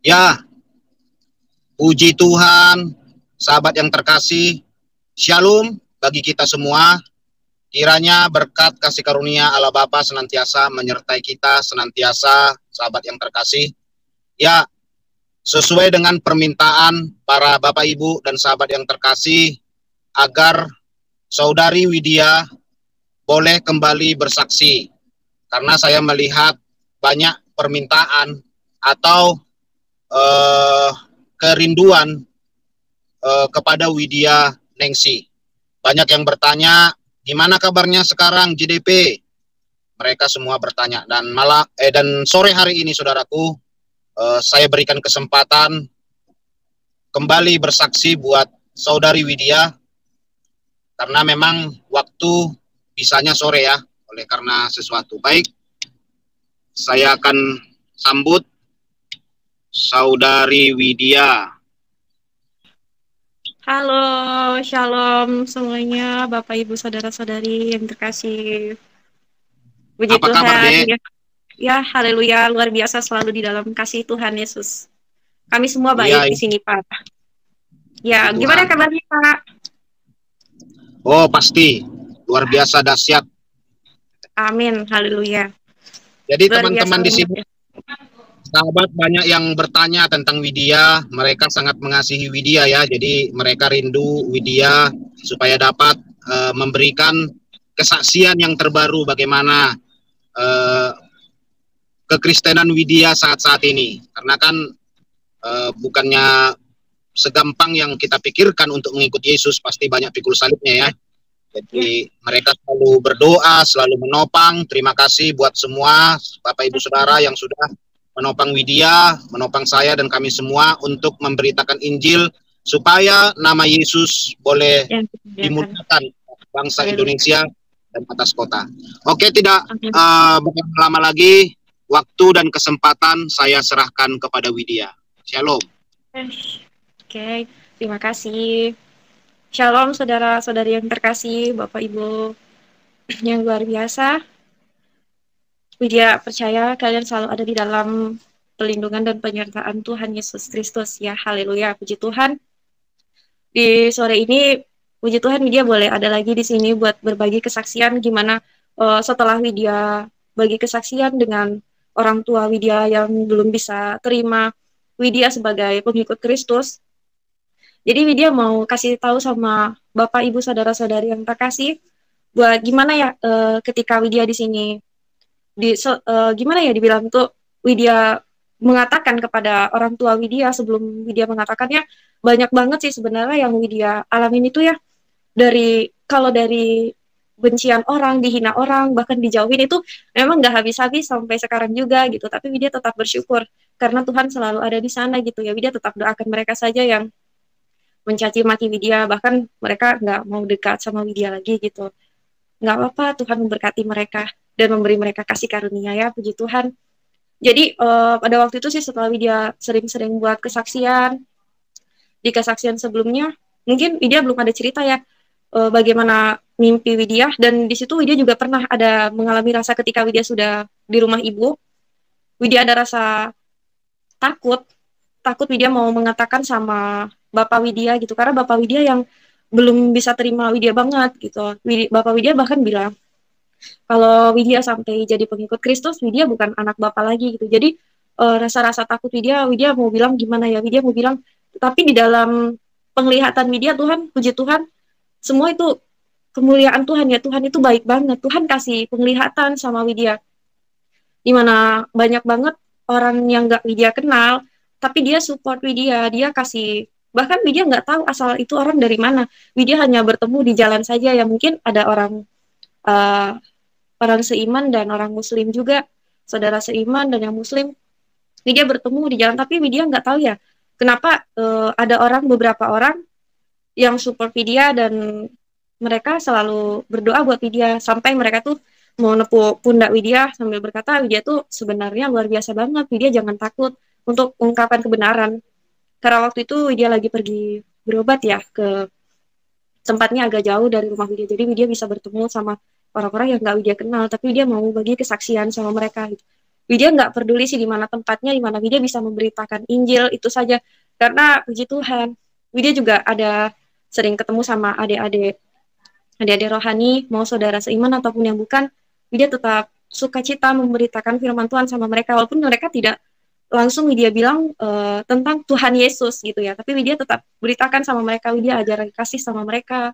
Ya, puji Tuhan, sahabat yang terkasih, Shalom bagi kita semua. Kiranya berkat kasih karunia Allah Bapa senantiasa menyertai kita, senantiasa sahabat yang terkasih. Ya, sesuai dengan permintaan para Bapak Ibu dan sahabat yang terkasih, agar Saudari Widya boleh kembali bersaksi. Karena saya melihat banyak permintaan atau kerinduan kepada Widya Nengsi. Banyak yang bertanya, gimana kabarnya sekarang JDP? Mereka semua bertanya, dan sore hari ini saudaraku, saya berikan kesempatan kembali bersaksi buat Saudari Widya, karena memang waktu bisanya sore ya, oleh karena sesuatu. Baik, saya akan sambut Saudari Widya. Halo, shalom semuanya, Bapak Ibu Saudara-saudari yang terkasih. Puji Apa kabar, Tuhan, Dek? ya haleluya, luar biasa selalu di dalam kasih Tuhan Yesus. Kami semua Iya, baik di sini, Pak. Ya, puji gimana Tuhan. kabarnya, Pak? Oh, pasti luar biasa dahsyat. Amin, haleluya. Jadi Luar biasa teman-teman di banget sini, ya. sahabat banyak yang bertanya tentang Widya. Mereka sangat mengasihi Widya ya. Jadi mereka rindu Widya supaya dapat memberikan kesaksian yang terbaru bagaimana kekristenan Widya saat-saat ini. Karena kan bukannya segampang yang kita pikirkan untuk mengikuti Yesus, pasti banyak pikul salibnya ya. Jadi mereka selalu berdoa, selalu menopang. Terima kasih buat semua Bapak Ibu Saudara yang sudah menopang Widya, menopang saya dan kami semua untuk memberitakan Injil supaya nama Yesus boleh dimuliakan bangsa Indonesia dan atas kota. Oke, tidak lama lagi, waktu dan kesempatan saya serahkan kepada Widya. Shalom. Oke, terima kasih. Shalom saudara-saudari yang terkasih, Bapak Ibu yang luar biasa. Widya percaya kalian selalu ada di dalam perlindungan dan penyertaan Tuhan Yesus Kristus ya, haleluya, puji Tuhan. Di sore ini, puji Tuhan Widya boleh ada lagi di sini buat berbagi kesaksian gimana setelah Widya bagi kesaksian dengan orang tua Widya yang belum bisa terima Widya sebagai pengikut Kristus. Jadi Widya mau kasih tahu sama Bapak Ibu saudara-saudari yang terkasih buat gimana ya ketika Widya di sini gimana ya dibilang tuh Widya mengatakan kepada orang tua Widya sebelum Widya mengatakannya banyak banget sih sebenarnya yang Widya alamin itu ya, kalau dari bencian orang, dihina orang, bahkan dijauhin itu memang nggak habis-habis sampai sekarang juga gitu, tapi Widya tetap bersyukur karena Tuhan selalu ada di sana gitu ya. Widya tetap doakan mereka saja yang mencaci maki Widya, bahkan mereka nggak mau dekat sama Widya lagi gitu. Nggak apa-apa, Tuhan memberkati mereka dan memberi mereka kasih karunia ya, puji Tuhan. Jadi pada waktu itu sih setelah Widya sering-sering buat kesaksian, di kesaksian sebelumnya mungkin Widya belum ada cerita ya bagaimana mimpi Widya, dan di situ Widya juga pernah ada mengalami rasa ketika Widya sudah di rumah ibu, Widya ada rasa takut Widya mau mengatakan sama Bapak Widya gitu, karena Bapak Widya yang belum bisa terima Widya banget gitu. Bapak Widya bahkan bilang kalau Widya sampai jadi pengikut Kristus, Widya bukan anak Bapak lagi gitu. Jadi rasa-rasa takut Widya mau bilang gimana ya, Widya mau bilang, tapi di dalam penglihatan Widya, Tuhan, puji Tuhan, semua itu kemuliaan Tuhan ya, Tuhan itu baik banget, Tuhan kasih penglihatan sama Widya, dimana banyak banget orang yang gak Widya kenal, tapi dia support Widya, dia kasih, bahkan Widya nggak tahu asal itu orang dari mana. Widya hanya bertemu di jalan saja ya, mungkin ada orang seiman dan orang muslim juga, saudara seiman dan yang muslim. Widya bertemu di jalan, tapi Widya nggak tahu ya kenapa ada beberapa orang yang support Widya dan mereka selalu berdoa buat Widya, sampai mereka tuh mau nepuk pundak Widya sambil berkata, Widya tuh sebenarnya luar biasa banget, Widya jangan takut untuk mengungkapkan kebenaran. Karena waktu itu Widya lagi pergi berobat ya, ke tempatnya agak jauh dari rumah Widya, jadi Widya bisa bertemu sama orang-orang yang gak Widya kenal, tapi Widya mau bagi kesaksian sama mereka gitu. Widya nggak peduli sih di mana tempatnya, di mana Widya bisa memberitakan Injil, itu saja. Karena puji Tuhan, Widya juga ada sering ketemu sama adik-adik rohani, mau saudara seiman ataupun yang bukan, Widya tetap sukacita memberitakan firman Tuhan sama mereka, walaupun mereka tidak langsung Widya bilang tentang Tuhan Yesus gitu ya, tapi Widya tetap beritakan sama mereka, Widya ajaran kasih sama mereka.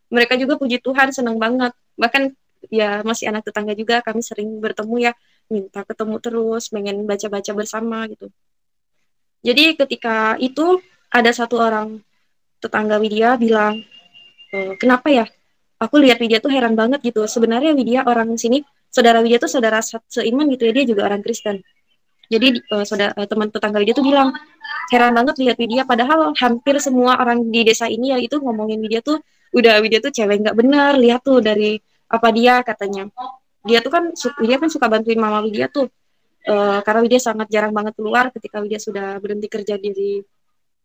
Mereka juga puji Tuhan senang banget, bahkan ya masih anak tetangga juga, kami sering bertemu ya, minta ketemu terus, pengen baca-baca bersama gitu. Jadi ketika itu ada satu orang tetangga Widya bilang, kenapa ya? Aku lihat Widya tuh heran banget gitu. Sebenarnya Widya orang sini, saudara Widya tuh saudara seiman gitu ya, dia juga orang Kristen. Jadi teman tetangga Widya tuh bilang, heran banget lihat Widya, padahal hampir semua orang di desa ini ya itu ngomongin Widya tuh, udah Widya tuh cewek nggak benar, lihat tuh dari apa dia katanya. Dia tuh kan, Widya kan suka bantuin mama Widya tuh, karena Widya sangat jarang banget keluar ketika Widya sudah berhenti kerja di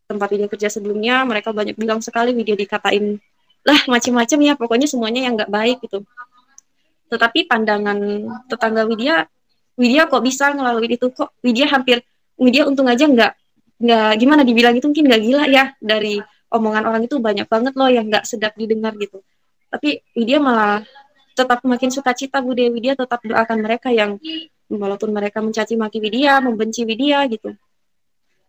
tempat Widya kerja sebelumnya, mereka banyak bilang sekali Widya dikatain, lah macam-macam ya, pokoknya semuanya yang nggak baik gitu. Tetapi pandangan tetangga Widya kok bisa ngelaluin itu, kok Widya untung aja nggak gimana dibilang itu mungkin nggak gila ya, dari omongan orang itu banyak banget loh yang nggak sedap didengar gitu. Tapi Widya malah tetap makin sukacita, Widya tetap doakan mereka yang walaupun mereka mencaci maki Widya, membenci Widya gitu.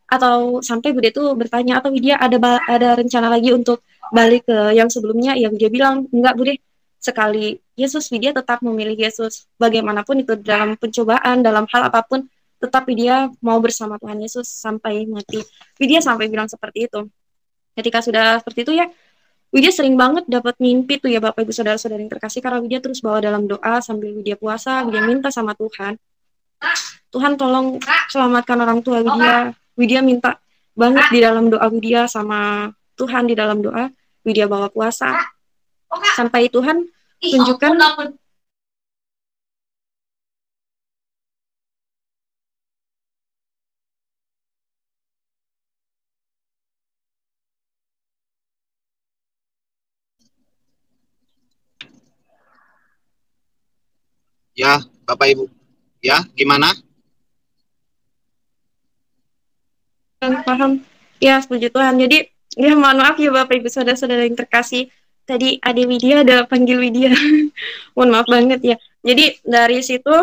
Atau sampai Widya tuh bertanya, atau Widya ada rencana lagi untuk balik ke yang sebelumnya, ya Widya bilang enggak Bude, sekali Yesus, Widya tetap memilih Yesus bagaimanapun itu, dalam pencobaan, dalam hal apapun tetap Widya mau bersama Tuhan Yesus sampai mati. Widya sampai bilang seperti itu. Ketika sudah seperti itu ya, Widya sering banget dapat mimpi tuh ya Bapak Ibu Saudara-saudara yang terkasih, karena Widya terus bawa dalam doa sambil Widya puasa, Widya minta sama Tuhan, Tuhan tolong selamatkan orang tua Widya. Widya minta banget di dalam doa Widya sama Tuhan, di dalam doa Widya bawa puasa sampai Tuhan tunjukkan Ya, Bapak Ibu. Ya, gimana? paham. Ya, puji Tuhan. Jadi, ya mohon maaf ya Bapak Ibu Saudara-saudara yang terkasih. Tadi Ade Widya ada panggil Widya. Mohon maaf banget ya. Jadi, dari situ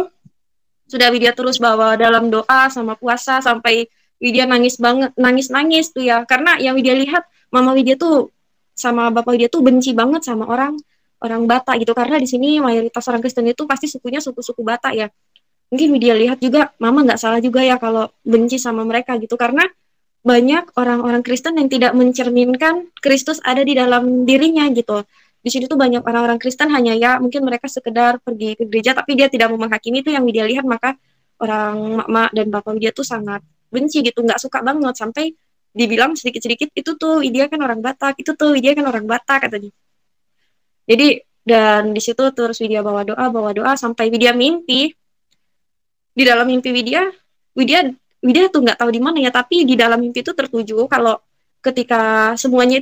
sudah Widya terus bawa dalam doa sama puasa sampai Widya nangis banget, nangis tuh ya. Karena yang Widya lihat, Mama Widya tuh sama Bapak Widya tuh benci banget sama orang Batak gitu. Karena di sini mayoritas orang Kristen itu pasti sukunya suku-suku Batak ya. Mungkin Widya lihat juga, Mama nggak salah juga ya kalau benci sama mereka gitu. Karena banyak orang-orang Kristen yang tidak mencerminkan Kristus ada di dalam dirinya gitu. Di sini tuh banyak orang-orang Kristen hanya ya mungkin mereka sekedar pergi ke gereja tapi dia tidak mau menghakimi, itu yang Widya lihat, maka orang mama dan bapak Widya tuh sangat benci gitu, nggak suka banget, sampai dibilang sedikit-sedikit itu tuh Widya kan orang Batak, itu tuh Widya kan orang Batak katanya. Jadi dan di situ terus Widya bawa doa sampai Widya mimpi. Di dalam mimpi Widya tuh nggak tahu di mana ya, tapi di dalam mimpi itu tertuju kalau ketika semuanya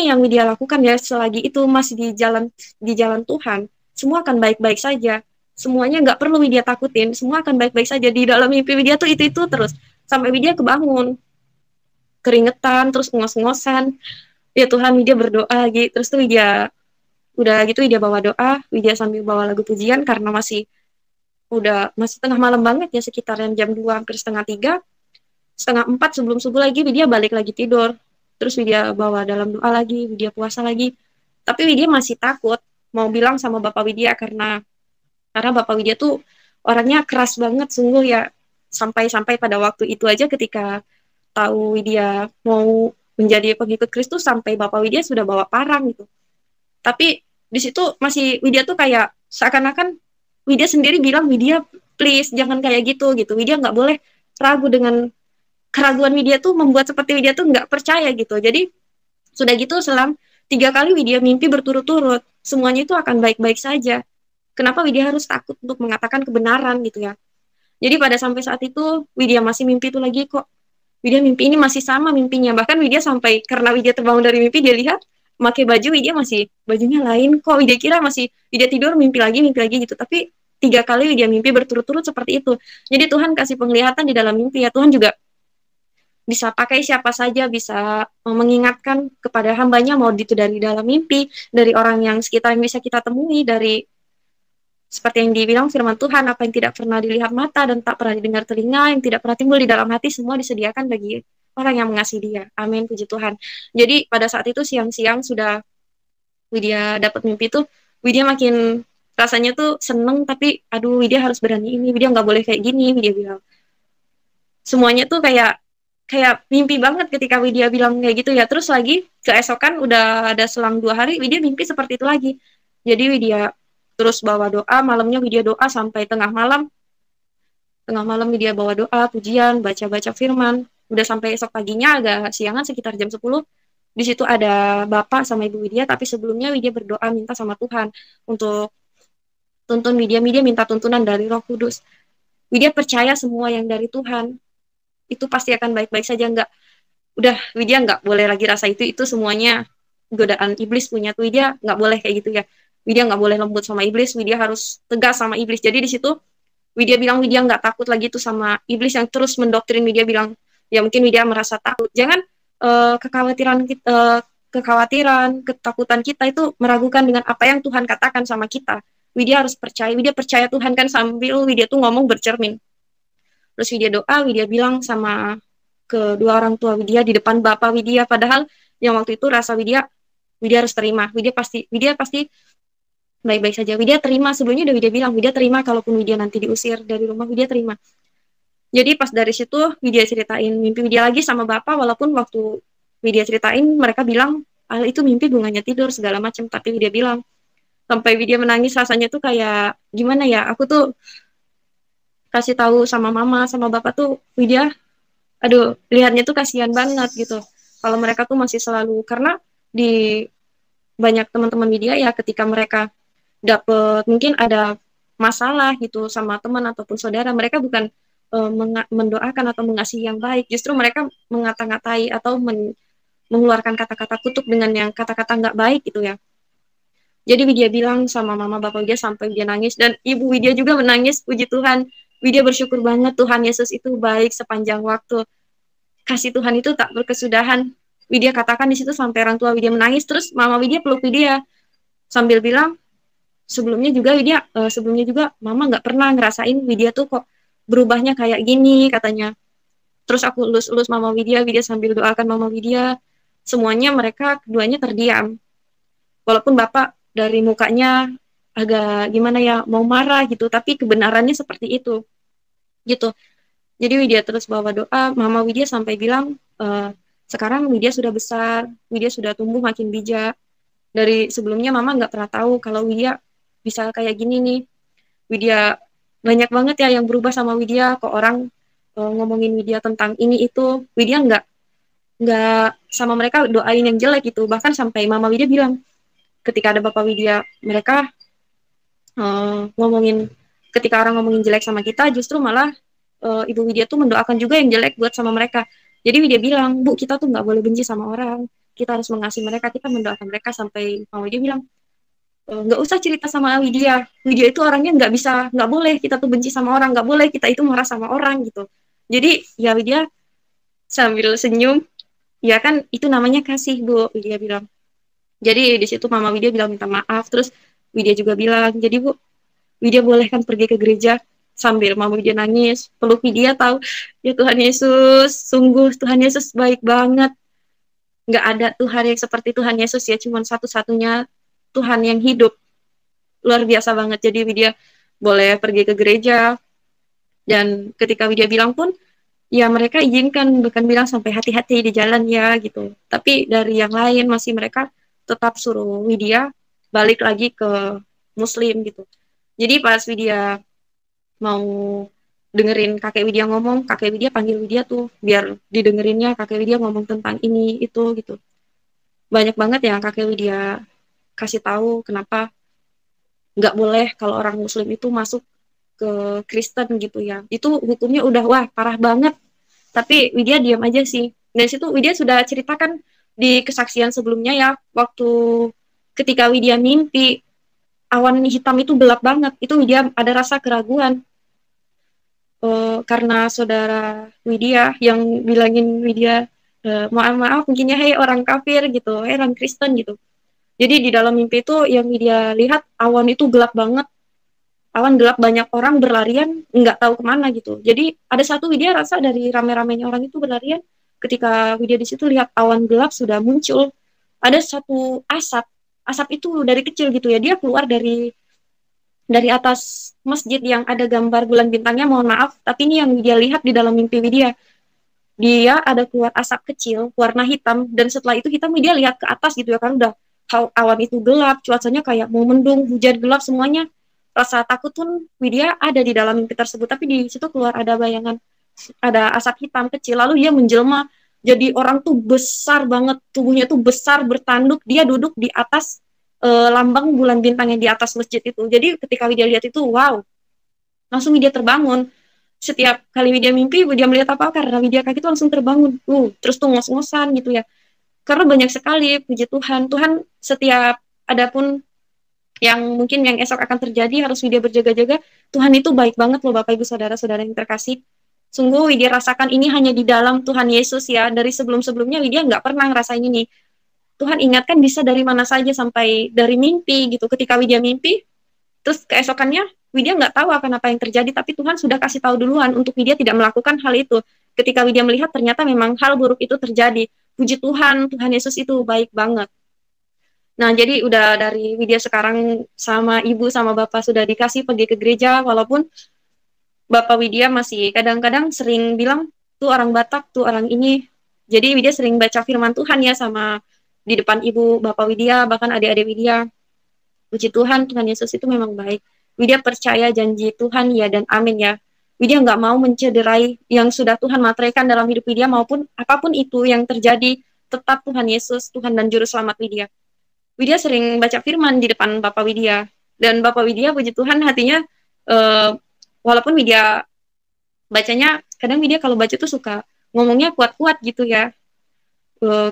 yang Widya lakukan ya selagi itu masih di jalan Tuhan, semua akan baik-baik saja. Semuanya nggak perlu Widya takutin, semua akan baik-baik saja. Di dalam mimpi Widya tuh itu terus sampai Widya kebangun keringetan terus ngos-ngosan. Ya Tuhan, Widya berdoa gitu. Terus tuh Widya udah gitu Widya bawa doa, Widya sambil bawa lagu pujian karena masih tengah malam banget ya, sekitaran jam 2 hampir setengah 3, setengah 4 sebelum subuh lagi Widya balik lagi tidur. Terus Widya bawa dalam doa lagi, Widya puasa lagi. Tapi Widya masih takut mau bilang sama Bapak Widya karena Bapak Widya tuh orangnya keras banget sungguh ya. Sampai pada waktu itu aja ketika tahu Widya mau menjadi pengikut Kristus, sampai Bapak Widya sudah bawa parang gitu. Tapi di situ masih Widya tuh kayak seakan-akan Widya sendiri bilang, Widya please jangan kayak gitu. Widya nggak boleh ragu, dengan keraguan Widya tuh membuat seperti Widya tuh nggak percaya gitu. Jadi sudah gitu selang 3 kali Widya mimpi berturut-turut, semuanya itu akan baik-baik saja. Kenapa Widya harus takut untuk mengatakan kebenaran gitu ya. Jadi pada sampai saat itu Widya masih mimpi itu lagi kok. Widya mimpi ini masih sama mimpinya. Bahkan Widya sampai, karena Widya terbangun dari mimpi, dia lihat pakai baju Widya masih bajunya lain kok. Widya kira masih Widya tidur mimpi lagi gitu, tapi 3 kali Widya mimpi berturut-turut seperti itu. Jadi Tuhan kasih penglihatan di dalam mimpi ya. Tuhan juga bisa pakai siapa saja, bisa mengingatkan kepada hambanya, mau itu dari dalam mimpi, dari orang yang sekitar yang bisa kita temui, dari seperti yang dibilang firman Tuhan, apa yang tidak pernah dilihat mata dan tak pernah didengar telinga, yang tidak pernah timbul di dalam hati, semua disediakan bagi orang yang mengasihi Dia. Amin, puji Tuhan. Jadi pada saat itu siang-siang sudah Widya dapat mimpi tuh, Widya makin rasanya tuh seneng, tapi aduh Widya harus berani ini, Widya nggak boleh kayak gini, Widya bilang. Semuanya tuh kayak mimpi banget ketika Widya bilang kayak gitu ya. Terus lagi keesokan udah ada selang 2 hari Widya mimpi seperti itu lagi. Jadi Widya terus bawa doa, malamnya Widya doa sampai tengah malam. Tengah malam Widya bawa doa, pujian, baca-baca firman. Udah sampai esok paginya agak siangan sekitar jam 10. Di situ ada Bapak sama Ibu Widya, tapi sebelumnya Widya berdoa minta sama Tuhan untuk tuntun Widya. Widya minta tuntunan dari Roh Kudus. Widya percaya semua yang dari Tuhan itu pasti akan baik-baik saja. Udah Widya nggak boleh lagi rasa itu semuanya godaan iblis punya tuh. Widya nggak boleh kayak gitu ya. Widya nggak boleh lembut sama iblis, Widya harus tegas sama iblis. Jadi di situ Widya bilang Widya nggak takut lagi tuh sama iblis yang terus mendoktrin Widya, bilang ya mungkin Widya merasa takut. Jangan ketakutan kita itu meragukan dengan apa yang Tuhan katakan sama kita. Widya harus percaya, Widya percaya Tuhan kan, sambil Widya tuh ngomong bercermin. Terus Widya doa, Widya bilang sama kedua orang tua Widya di depan Bapak Widya, padahal yang waktu itu rasa Widya harus terima. Widya pasti baik-baik saja. Widya terima, sebelumnya udah Widya bilang, Widya terima kalaupun Widya nanti diusir dari rumah, Widya terima. Jadi pas dari situ Widya ceritain mimpi Widya lagi sama Bapak, walaupun waktu Widya ceritain mereka bilang, itu mimpi bunganya tidur segala macam, tapi Widya bilang, sampai Widya menangis, rasanya tuh kayak gimana ya, aku tuh kasih tahu sama mama sama bapak tuh Widya, aduh lihatnya tuh kasihan banget gitu kalau mereka tuh masih selalu, karena di banyak teman-teman Widya ya ketika mereka dapet mungkin ada masalah gitu sama teman ataupun saudara, mereka bukan mendoakan atau mengasihi yang baik, justru mereka mengata-ngatai atau mengeluarkan kata-kata kutuk dengan yang kata-kata nggak baik gitu ya. Jadi Widya bilang sama mama bapak Widya sampai Widya nangis, dan ibu Widya juga menangis. Puji Tuhan, Widya bersyukur banget Tuhan Yesus itu baik sepanjang waktu. Kasih Tuhan itu tak berkesudahan. Widya katakan di situ sampai orang tua Widya menangis, terus mama Widya peluk Widya sambil bilang, sebelumnya juga mama nggak pernah ngerasain Widya tuh kok berubahnya kayak gini katanya. Terus aku elus-elus mama Widya sambil doakan mama Widya. Semuanya mereka keduanya terdiam. Walaupun bapak dari mukanya agak gimana ya, mau marah gitu, tapi kebenarannya seperti itu gitu. Jadi Widya terus bawa doa, mama Widya sampai bilang, sekarang Widya sudah besar, Widya sudah tumbuh makin bijak. Dari sebelumnya mama nggak pernah tahu kalau Widya bisa kayak gini nih. Widya banyak banget ya yang berubah sama Widya, kok orang ngomongin Widya tentang ini itu, Widya nggak sama mereka doain yang jelek gitu. Bahkan sampai mama Widya bilang, ketika ada bapak Widya, mereka ketika orang ngomongin jelek sama kita, justru malah ibu Widya tuh mendoakan juga yang jelek buat sama mereka. Jadi Widya bilang, Bu, kita tuh nggak boleh benci sama orang, kita harus mengasihi mereka, kita mendoakan mereka. Sampai mama Widya bilang, nggak usah cerita sama Widya itu orangnya nggak boleh kita tuh benci sama orang, nggak boleh kita itu marah sama orang gitu. Jadi ya Widya sambil senyum, ya kan itu namanya kasih, Bu, Widya bilang. Jadi di situ mama Widya bilang minta maaf, terus Widya juga bilang, jadi Bu, Widya boleh kan pergi ke gereja? Sambil mama Widya nangis, peluk Widya, tahu, ya Tuhan Yesus, sungguh Tuhan Yesus baik banget. Nggak ada Tuhan yang seperti Tuhan Yesus ya, cuma satu-satunya Tuhan yang hidup. Luar biasa banget. Jadi Widya boleh pergi ke gereja, dan ketika Widya bilang pun, ya mereka izinkan, bukan bilang sampai hati-hati di jalan ya gitu. Tapi dari yang lain masih mereka tetap suruh Widya balik lagi ke Muslim gitu. Jadi pas Widya mau dengerin kakek Widya ngomong, kakek Widya panggil Widya tuh biar didengerinnya kakek Widya ngomong tentang ini itu gitu. Banyak banget yang kakek Widya kasih tahu kenapa nggak boleh kalau orang Muslim itu masuk ke Kristen gitu ya. Itu hukumnya udah wah parah banget. Tapi Widya diam aja sih. Dari situ Widya sudah ceritakan di kesaksian sebelumnya ya, waktu ketika Widya mimpi awan hitam itu gelap banget. Itu Widya ada rasa keraguan. Karena saudara Widya yang bilangin Widya, maaf mungkin ya, hei orang kafir gitu, hei orang Kristen gitu. Jadi di dalam mimpi itu yang Widya lihat awan itu gelap banget, awan gelap, banyak orang berlarian nggak tahu kemana gitu. Jadi ada satu Widya rasa dari rame-ramenya orang itu berlarian, ketika Widya di situ lihat awan gelap sudah muncul, ada satu asap itu dari kecil gitu ya, dia keluar dari atas masjid yang ada gambar bulan bintangnya, mohon maaf, tapi ini yang Widya lihat di dalam mimpi Widya. Dia ada keluar asap kecil, warna hitam, dan setelah itu hitam Widya lihat ke atas gitu ya, kan udah awan itu gelap, cuacanya kayak mau mendung, hujan gelap semuanya. Rasa takut pun Widya ada di dalam mimpi tersebut, tapi di situ keluar ada bayangan, ada asap hitam kecil, lalu dia menjelma jadi orang tuh besar banget, tubuhnya tuh besar bertanduk, dia duduk di atas lambang bulan bintang yang di atas masjid itu. Jadi ketika Widya lihat itu, wow, langsung Widya terbangun. Setiap kali Widya mimpi, Widya melihat apa, karena Widya kaget itu langsung terbangun. Terus tuh ngos-ngosan gitu ya. Karena banyak sekali, puji Tuhan. Tuhan setiap, adapun yang mungkin yang esok akan terjadi, harus Widya berjaga-jaga. Tuhan itu baik banget loh Bapak Ibu Saudara-saudara yang terkasih. Sungguh Widya rasakan ini hanya di dalam Tuhan Yesus ya. Dari sebelum-sebelumnya Widya nggak pernah ngerasain ini. Tuhan ingatkan bisa dari mana saja, sampai dari mimpi gitu. Ketika Widya mimpi, terus keesokannya Widya nggak tahu akan apa yang terjadi, tapi Tuhan sudah kasih tahu duluan untuk Widya tidak melakukan hal itu. Ketika Widya melihat ternyata memang hal buruk itu terjadi. Puji Tuhan, Tuhan Yesus itu baik banget. Nah, jadi udah dari Widya sekarang sama ibu sama bapak sudah dikasih pergi ke gereja, walaupun Bapak Widya masih kadang-kadang sering bilang, tuh orang Batak, tuh orang ini. Jadi Widya sering baca firman Tuhan ya sama di depan ibu, Bapak Widya, bahkan adik-adik Widya. Puji Tuhan, Tuhan Yesus itu memang baik. Widya percaya janji Tuhan ya dan amin ya. Widya nggak mau mencederai yang sudah Tuhan materaikan dalam hidup Widya, maupun apapun itu yang terjadi, tetap Tuhan Yesus, Tuhan dan Juru Selamat Widya. Widya sering baca firman di depan Bapak Widya. Dan Bapak Widya, puji Tuhan, hatinya, walaupun Widya bacanya, kadang Widya kalau baca tuh suka ngomongnya kuat-kuat gitu ya.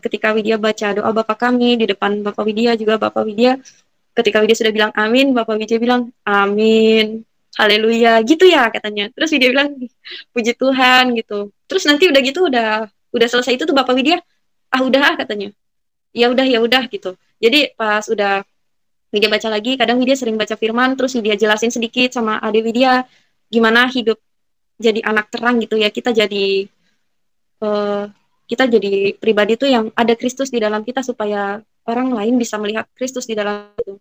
Ketika Widya baca doa Bapa Kami di depan Bapak Widya, juga Bapak Widya, ketika Widya sudah bilang amin, Bapak Widya bilang amin, haleluya, gitu ya katanya. Terus Widya bilang puji Tuhan gitu. Terus nanti udah gitu, udah selesai itu tuh Bapak Widya, udah katanya. Ya udah gitu. Jadi pas udah Widya baca lagi, kadang Widya sering baca firman, terus Widya jelasin sedikit sama adik Widya gimana hidup jadi anak terang gitu ya. Kita jadi pribadi tuh yang ada Kristus di dalam kita, supaya orang lain bisa melihat Kristus di dalam itu.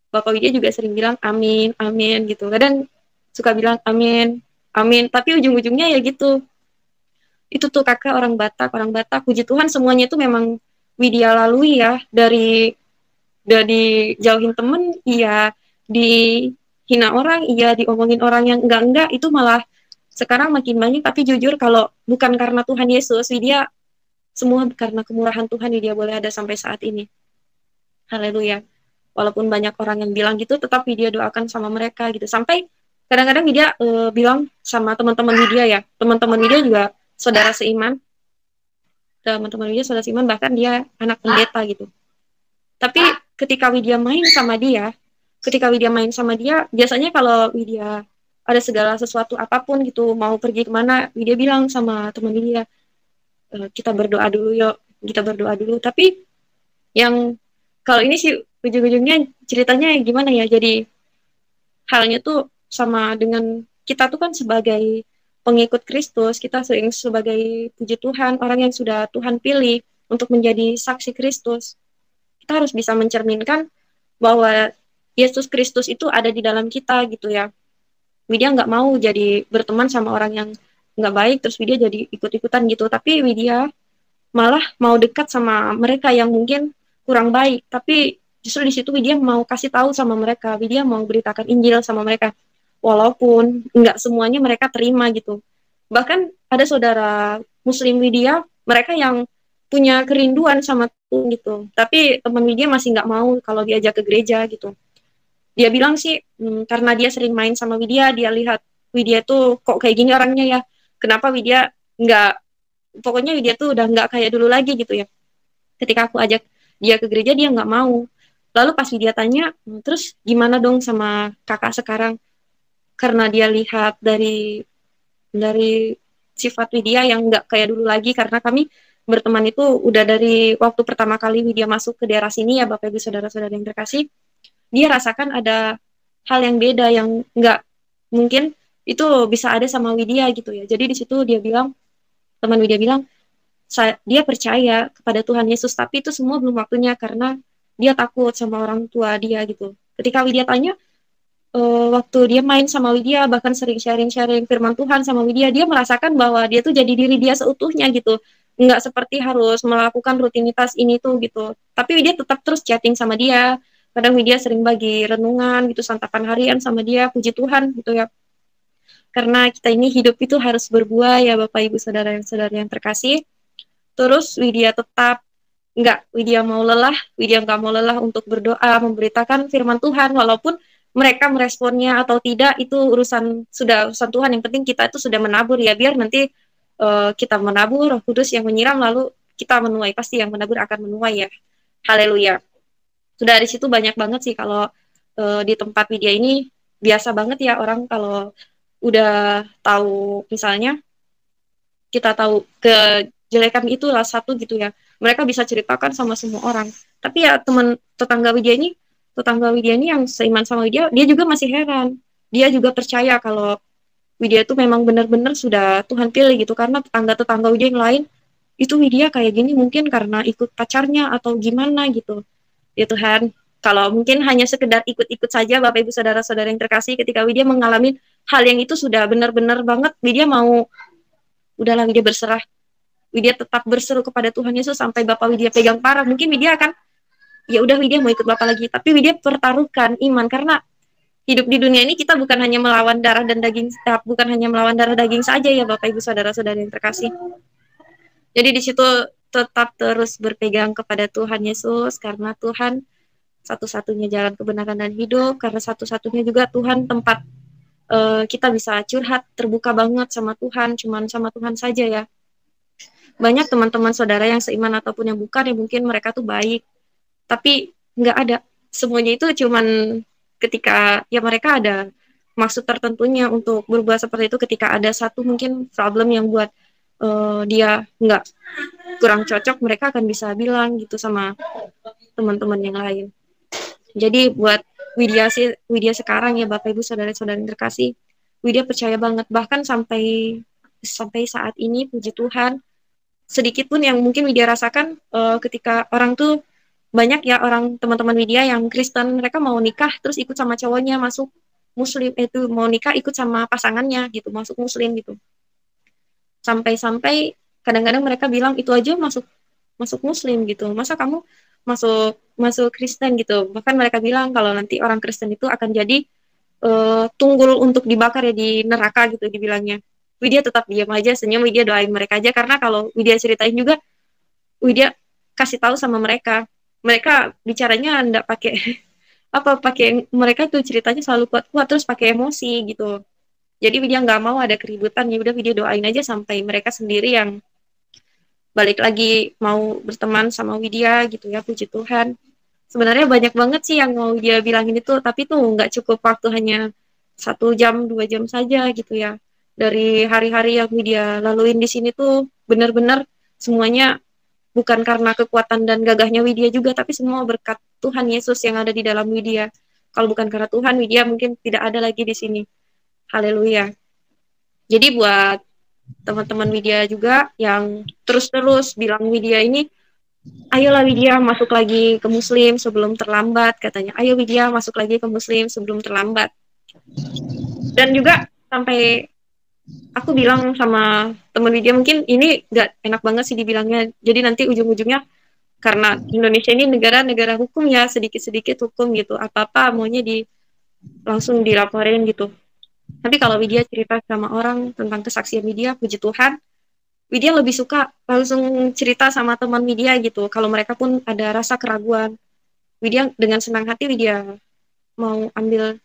Bapak Widya juga sering bilang amin, amin gitu. Kadang suka bilang amin, amin, tapi ujung-ujungnya ya gitu. Itu tuh kakak orang Batak, puji Tuhan semuanya itu memang Widya lalui ya, dari jauhin temen, iya, dihina orang, iya, diomongin orang yang enggak, itu malah sekarang makin banyak. Tapi jujur, kalau bukan karena Tuhan Yesus, Widya, semua karena kemurahan Tuhan, Widya boleh ada sampai saat ini. Haleluya. Walaupun banyak orang yang bilang gitu, tetap Widya doakan sama mereka gitu. Sampai kadang-kadang Widya bilang sama teman-teman Widya ya, teman-teman Widya juga saudara seiman, bahkan dia anak pendeta gitu. Tapi ketika Widya main sama dia, biasanya kalau Widya ada segala sesuatu apapun gitu, mau pergi kemana, Widya bilang sama teman Widya, kita berdoa dulu yuk, Tapi yang kalau ini sih ujung-ujungnya ceritanya gimana ya, jadi halnya tuh sama dengan kita tuh kan sebagai pengikut Kristus, kita sering sebagai puji Tuhan, orang yang sudah Tuhan pilih untuk menjadi saksi Kristus. Kita harus bisa mencerminkan bahwa Yesus Kristus itu ada di dalam kita gitu ya. Widya nggak mau jadi berteman sama orang yang nggak baik, terus Widya jadi ikut-ikutan gitu. Tapi Widya malah mau dekat sama mereka yang mungkin kurang baik. Tapi justru di situ Widya mau kasih tahu sama mereka, Widya mau beritakan Injil sama mereka. Walaupun nggak semuanya mereka terima gitu. Bahkan ada saudara Muslim Widya, mereka yang punya kerinduan sama Tuhan gitu. Tapi teman Widya masih nggak mau kalau diajak ke gereja gitu. Dia bilang sih, karena dia sering main sama Widya, dia lihat Widya tuh kok kayak gini orangnya ya. Kenapa Widya nggak, pokoknya Widya tuh udah nggak kayak dulu lagi gitu ya. Ketika aku ajak dia ke gereja, dia nggak mau. Lalu pas Widya tanya, terus gimana dong sama kakak sekarang? Karena dia lihat dari sifat Widya yang nggak kayak dulu lagi, karena kami berteman itu udah dari waktu pertama kali Widya masuk ke daerah sini ya Bapak Ibu Saudara-saudara yang terkasih, dia rasakan ada hal yang beda yang nggak mungkin itu bisa ada sama Widya gitu ya. Jadi di situ dia bilang, teman Widya bilang, dia percaya kepada Tuhan Yesus, tapi itu semua belum waktunya karena dia takut sama orang tua dia gitu. Ketika Widya tanya, waktu dia main sama Widya, bahkan sering sharing-sharing firman Tuhan sama Widya, dia merasakan bahwa dia tuh jadi diri dia seutuhnya gitu. Nggak seperti harus melakukan rutinitas ini tuh gitu. Tapi Widya tetap terus chatting sama dia. Kadang Widya sering bagi renungan gitu, santapan harian sama dia, puji Tuhan gitu ya. Karena kita ini hidup itu harus berbuah ya Bapak Ibu Saudara yang terkasih. Terus Widya mau lelah, Widya nggak mau lelah untuk berdoa, memberitakan firman Tuhan, walaupun mereka meresponnya atau tidak, itu urusan Tuhan. Yang penting kita itu sudah menabur ya, biar nanti kita menabur, Roh Kudus yang menyiram, lalu kita menuai, pasti yang menabur akan menuai ya. Haleluya. Sudah dari situ banyak banget sih kalau di tempat Widya ini, biasa banget ya orang kalau udah tahu, misalnya kita tahu kejelekan itu lah satu gitu ya, mereka bisa ceritakan sama semua orang. Tapi ya tetangga Widya ini yang seiman sama Widya, dia juga masih heran. Dia juga percaya kalau Widya itu memang benar-benar sudah Tuhan pilih gitu, karena tetangga-tetangga Widya yang lain itu Widya kayak gini mungkin karena ikut pacarnya atau gimana gitu. Ya Tuhan, kalau mungkin hanya sekedar ikut-ikut saja Bapak Ibu Saudara-saudara yang terkasih, ketika Widya mengalami hal yang itu sudah benar-benar banget, Widya mau udahlah, Widya berserah. Widya tetap berseru kepada Tuhan Yesus sampai Bapak Widya pegang parah. Mungkin Widya akan, ya udah Widya mau ikut Bapak lagi. Tapi Widya pertaruhkan iman, karena hidup di dunia ini kita bukan hanya melawan darah dan daging, bukan hanya melawan darah daging saja ya Bapak Ibu Saudara-saudara yang terkasih. Jadi di situ tetap terus berpegang kepada Tuhan Yesus, karena Tuhan satu-satunya jalan kebenaran dan hidup, karena satu-satunya juga Tuhan tempat kita bisa curhat, terbuka banget sama Tuhan, cuman sama Tuhan saja ya. Banyak teman-teman saudara yang seiman ataupun yang bukan, yang mungkin mereka tuh baik, tapi nggak ada. Semuanya itu cuman ketika ya mereka ada maksud tertentunya untuk berbuat seperti itu, ketika ada satu mungkin problem yang buat dia nggak kurang cocok, mereka akan bisa bilang gitu sama teman-teman yang lain. Jadi buat Widya sekarang ya Bapak Ibu Saudara-saudara yang terkasih, Widya percaya banget, bahkan sampai saat ini puji Tuhan, sedikit pun yang mungkin Widya rasakan ketika orang tuh banyak ya, orang teman-teman Widya yang Kristen, mereka mau nikah terus ikut sama cowoknya masuk Muslim, itu mau nikah ikut sama pasangannya gitu, masuk Muslim gitu. Sampai-sampai kadang-kadang mereka bilang itu aja masuk Muslim gitu, masa kamu masuk Kristen gitu. Bahkan mereka bilang kalau nanti orang Kristen itu akan jadi tunggul untuk dibakar ya di neraka gitu dibilangnya. Widya tetap diam aja, senyum, Widya doain mereka aja, karena kalau Widya ceritain juga, Widya kasih tahu sama mereka bicaranya enggak pakai pakai mereka tuh ceritanya selalu kuat-kuat terus pakai emosi gitu. Jadi Widya nggak mau ada keributan, ya udah Widya doain aja sampai mereka sendiri yang balik lagi mau berteman sama Widya gitu ya, puji Tuhan. Sebenarnya banyak banget sih yang mau dia bilangin itu, tapi tuh nggak cukup waktu, hanya 1 jam 2 jam saja gitu ya. Dari hari-hari yang Widya laluin di sini tuh benar-benar semuanya bukan karena kekuatan dan gagahnya Widya juga, tapi semua berkat Tuhan Yesus yang ada di dalam Widya. Kalau bukan karena Tuhan, Widya mungkin tidak ada lagi di sini. Haleluya. Jadi buat teman-teman Widya juga yang terus-terus bilang Widya ini, ayolah Widya masuk lagi ke Muslim sebelum terlambat, katanya. Ayo Widya masuk lagi ke Muslim sebelum terlambat. Dan juga sampai aku bilang sama teman Widya, mungkin ini gak enak banget sih dibilangnya, jadi nanti ujung-ujungnya, karena Indonesia ini negara hukum ya, sedikit-sedikit hukum gitu, apa-apa maunya langsung dilaporin gitu. Tapi kalau Widya cerita sama orang tentang kesaksian Widya, puji Tuhan, Widya lebih suka langsung cerita sama teman Widya gitu. Kalau mereka pun ada rasa keraguan, Widya dengan senang hati Widya mau ambil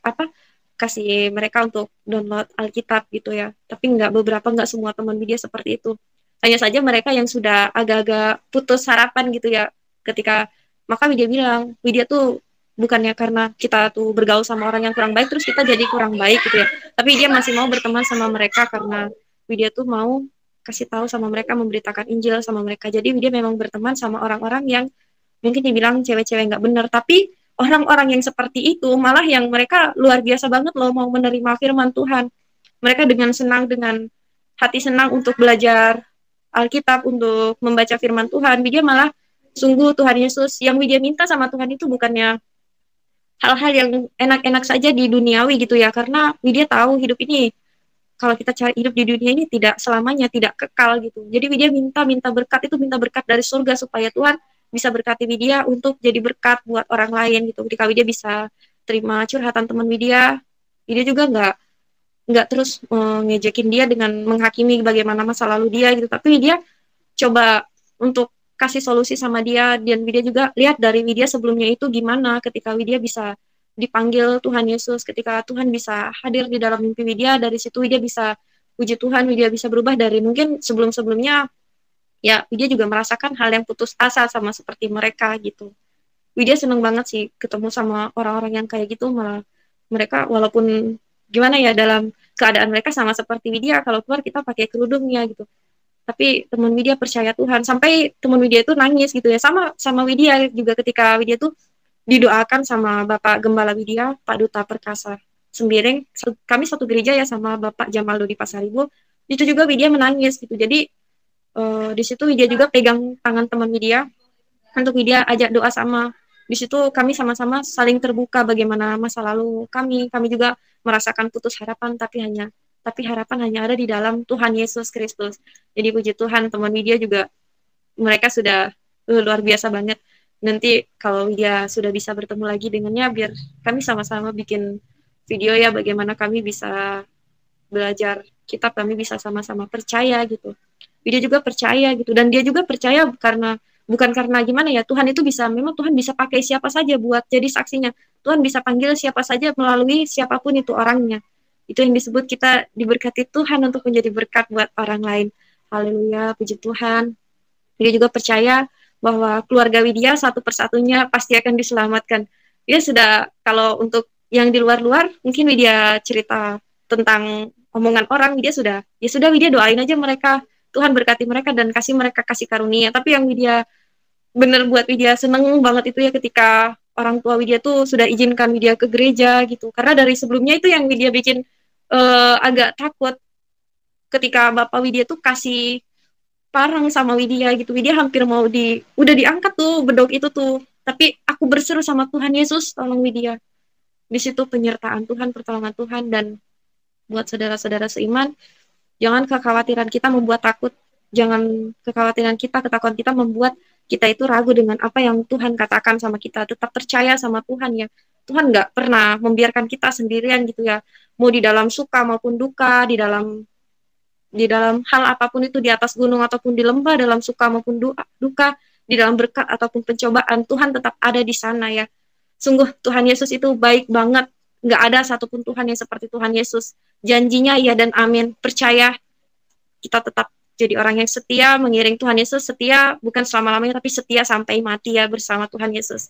kasih mereka untuk download Alkitab gitu ya. Tapi nggak semua teman Widya seperti itu. Hanya saja mereka yang sudah agak-agak putus harapan gitu ya. Maka Widya bilang, Widya tuh bukannya karena kita tuh bergaul sama orang yang kurang baik terus kita jadi kurang baik gitu ya, tapi dia masih mau berteman sama mereka karena Widya tuh mau kasih tahu sama mereka, memberitakan Injil sama mereka. Jadi Widya memang berteman sama orang-orang yang mungkin dibilang cewek-cewek nggak benar, tapi orang-orang yang seperti itu malah yang mereka luar biasa banget loh mau menerima firman Tuhan. Mereka dengan senang, dengan hati senang untuk belajar Alkitab, untuk membaca firman Tuhan. Widya malah sungguh Tuhan Yesus, yang Widya minta sama Tuhan itu bukannya hal-hal yang enak-enak saja di duniawi gitu ya, karena Widya tahu hidup ini, kalau kita cari hidup di dunia ini tidak selamanya, tidak kekal gitu. Jadi Widya minta berkat itu, minta berkat dari surga supaya Tuhan bisa berkati Widya untuk jadi berkat buat orang lain gitu. Ketika Widya bisa terima curhatan teman Widya, Widya juga nggak terus ngejekin dia dengan menghakimi bagaimana masa lalu dia gitu, tapi Widya coba untuk kasih solusi sama dia. Dan Widya juga lihat dari Widya sebelumnya itu gimana ketika Widya bisa dipanggil Tuhan Yesus, ketika Tuhan bisa hadir di dalam mimpi Widya, dari situ Widya bisa puji Tuhan, Widya bisa berubah dari mungkin sebelum-sebelumnya ya Widya juga merasakan hal yang putus asa sama seperti mereka gitu. Widya seneng banget sih ketemu sama orang-orang yang kayak gitu, malah mereka walaupun gimana ya dalam keadaan mereka sama seperti Widya, kalau keluar kita pakai kerudungnya gitu, tapi teman Widya percaya Tuhan, sampai teman Widya itu nangis gitu ya, sama Widya juga ketika Widya tuh didoakan sama Bapak Gembala Widya, Pak Duta Perkasa Sembiring. Kami satu gereja ya sama Bapak Jamaldo di Pasaribu. Itu juga Widya menangis gitu. Jadi di situ Widya juga pegang tangan teman Widya untuk Widya ajak doa sama. Di situ kami sama-sama saling terbuka bagaimana masa lalu kami. Kami juga merasakan putus harapan, tapi harapan hanya ada di dalam Tuhan Yesus Kristus. Jadi puji Tuhan, teman Widya juga mereka sudah luar biasa banget. Nanti kalau dia sudah bisa bertemu lagi dengannya, biar kami sama-sama bikin video ya bagaimana kami bisa belajar kitab, kami bisa sama-sama percaya gitu. Dia juga percaya gitu, dan dia juga percaya karena bukan karena gimana ya, Tuhan itu bisa, memang Tuhan bisa pakai siapa saja buat jadi saksinya. Tuhan bisa panggil siapa saja melalui siapapun itu orangnya. Itu yang disebut kita diberkati Tuhan untuk menjadi berkat buat orang lain. Haleluya, puji Tuhan. Dia juga percaya bahwa keluarga Widya satu persatunya pasti akan diselamatkan. Dia sudah, kalau untuk yang di luar-luar, mungkin Widya cerita tentang omongan orang, Widya sudah, ya sudah Widya doain aja mereka, Tuhan berkati mereka dan kasih mereka kasih karunia. Tapi yang Widya bener buat Widya seneng banget itu ya ketika orang tua Widya tuh sudah izinkan Widya ke gereja gitu. Karena dari sebelumnya itu yang Widya bikin agak takut ketika Bapak Widya tuh kasih parang sama Widya gitu. Widya hampir mau udah diangkat tuh bedok itu tuh. Tapi aku berseru sama Tuhan Yesus, tolong Widya. Di situ penyertaan Tuhan, pertolongan Tuhan. Dan buat saudara-saudara seiman, jangan kekhawatiran kita membuat takut. Jangan kekhawatiran kita, ketakutan kita membuat kita itu ragu dengan apa yang Tuhan katakan sama kita. Tetap percaya sama Tuhan ya. Tuhan nggak pernah membiarkan kita sendirian gitu ya. Mau di dalam suka maupun duka, di dalam hal apapun itu, di atas gunung ataupun di lembah, dalam suka maupun duka, di dalam berkat ataupun pencobaan, Tuhan tetap ada di sana ya. Sungguh Tuhan Yesus itu baik banget. Nggak ada satupun Tuhan yang seperti Tuhan Yesus. Janjinya ya dan amin. Percaya kita tetap jadi orang yang setia, mengiring Tuhan Yesus, setia bukan selama-lamanya, tapi setia sampai mati ya bersama Tuhan Yesus.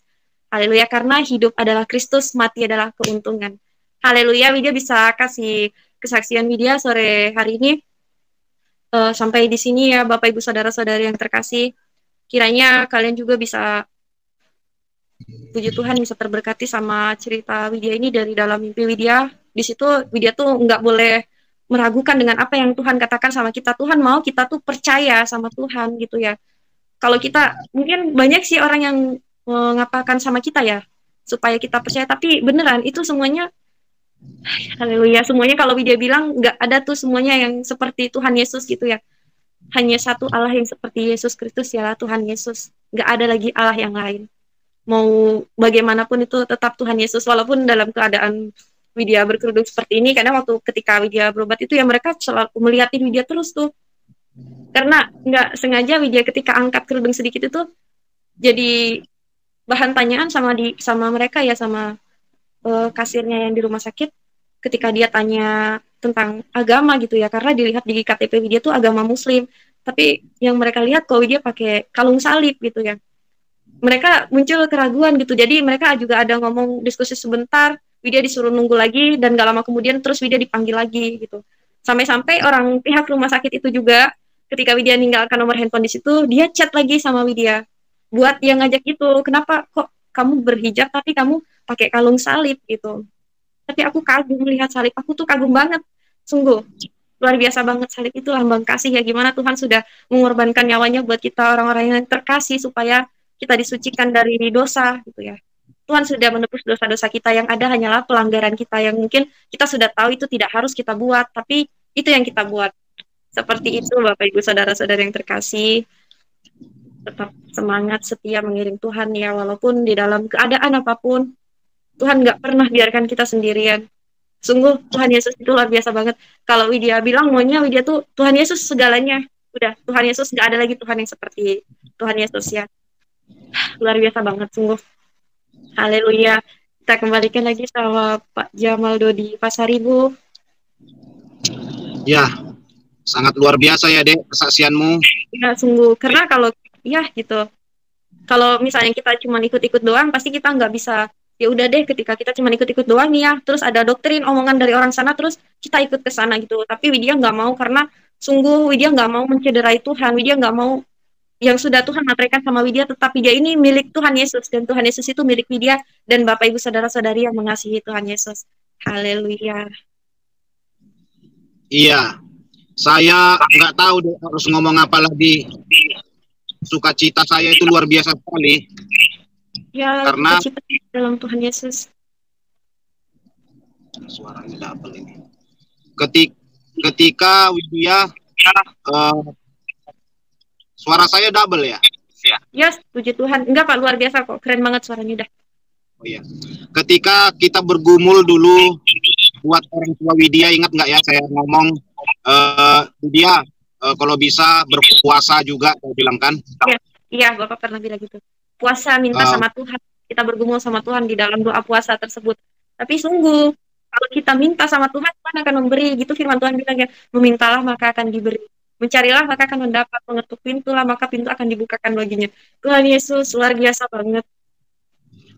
Haleluya, karena hidup adalah Kristus, mati adalah keuntungan. Haleluya, Widya bisa kasih kesaksian Widya sore hari ini. Sampai di sini ya Bapak Ibu Saudara-saudari yang terkasih, kiranya kalian juga bisa, puji Tuhan, bisa terberkati sama cerita Widya ini dari dalam mimpi Widya. Di situ Widya tuh nggak boleh meragukan dengan apa yang Tuhan katakan sama kita. Tuhan mau kita tuh percaya sama Tuhan gitu ya. Kalau kita, mungkin banyak sih orang yang mengatakan sama kita ya supaya kita percaya, tapi beneran itu semuanya, haleluya, semuanya kalau Widya bilang nggak ada tuh semuanya yang seperti Tuhan Yesus gitu ya. Hanya satu Allah yang seperti Yesus Kristus, ialah Tuhan Yesus. Nggak ada lagi Allah yang lain. Mau bagaimanapun itu tetap Tuhan Yesus. Walaupun dalam keadaan Widya berkerudung seperti ini, kadang waktu ketika Widya berobat itu ya mereka selalu melihatin Widya terus tuh. Karena nggak sengaja Widya ketika angkat kerudung sedikit itu jadi bahan tanyaan sama mereka ya, sama kasirnya yang di rumah sakit ketika dia tanya tentang agama gitu ya, karena dilihat di KTP Widya tuh agama Muslim, tapi yang mereka lihat kok Widya pakai kalung salib gitu ya. mereka muncul keraguan gitu. Jadi mereka juga ada ngomong diskusi sebentar, Widya disuruh nunggu lagi, dan gak lama kemudian terus Widya dipanggil lagi gitu. Sampai-sampai orang pihak rumah sakit itu juga, ketika Widya ninggalkan nomor handphone di situ, dia chat lagi sama Widya. Buat yang ngajak itu, kenapa kok kamu berhijab tapi kamu pakai kalung salib gitu. Tapi aku kagum melihat salib, aku tuh kagum banget. Sungguh, luar biasa banget salib itu lambang kasih ya. Gimana Tuhan sudah mengorbankan nyawanya buat kita orang-orang yang terkasih supaya kita disucikan dari dosa gitu ya. Tuhan sudah menebus dosa-dosa kita, yang ada hanyalah pelanggaran kita yang mungkin kita sudah tahu itu tidak harus kita buat, tapi itu yang kita buat. Seperti itu Bapak Ibu Saudara-saudara yang terkasih, tetap semangat setia mengiring Tuhan ya, walaupun di dalam keadaan apapun, Tuhan nggak pernah biarkan kita sendirian. Sungguh Tuhan Yesus itu luar biasa banget. Kalau Widya bilang maunya Widya tuh Tuhan Yesus segalanya. Udah, Tuhan Yesus nggak ada lagi Tuhan yang seperti Tuhan Yesus ya. Luar biasa banget sungguh. Haleluya. Kita kembalikan lagi sama Pak Jamaldo di Pasaribu. Ya, sangat luar biasa ya Dek kesaksianmu. Ya sungguh, karena kalau ya gitu, kalau misalnya kita cuma ikut-ikut doang, pasti kita nggak bisa. Ya udah deh, ketika kita cuma ikut-ikut doang nih ya, terus ada doktrin omongan dari orang sana, terus kita ikut ke sana gitu. Tapi Widya nggak mau, karena sungguh Widya nggak mau mencederai Tuhan. Widya nggak mau yang sudah Tuhan materikan sama Widya, tetapi dia ini milik Tuhan Yesus, dan Tuhan Yesus itu milik Widya dan Bapak Ibu Saudara-saudari yang mengasihi Tuhan Yesus. Haleluya. Iya, saya nggak tahu deh harus ngomong apa lagi. Sukacita saya itu luar biasa sekali. Ya, karena sukacita dalam Tuhan Yesus. Suaranya double ini. Ketika Widya suara saya double ya? Ya, puji Tuhan. Enggak Pak, luar biasa kok. Keren banget suaranya dah. Oh iya. Ketika kita bergumul dulu buat orang tua Widya, ingat nggak ya saya ngomong Widya kalau bisa berpuasa juga, saya bilang kan? Iya, Bapak pernah bilang gitu. Puasa minta sama Tuhan. Kita bergumul sama Tuhan di dalam doa puasa tersebut. Tapi sungguh, kalau kita minta sama Tuhan, Tuhan akan memberi. Gitu firman Tuhan bilang ya, memintalah maka akan diberi. Mencarilah maka akan mendapat, mengetuk pintulah maka pintu akan dibukakan baginya. Tuhan Yesus luar biasa banget.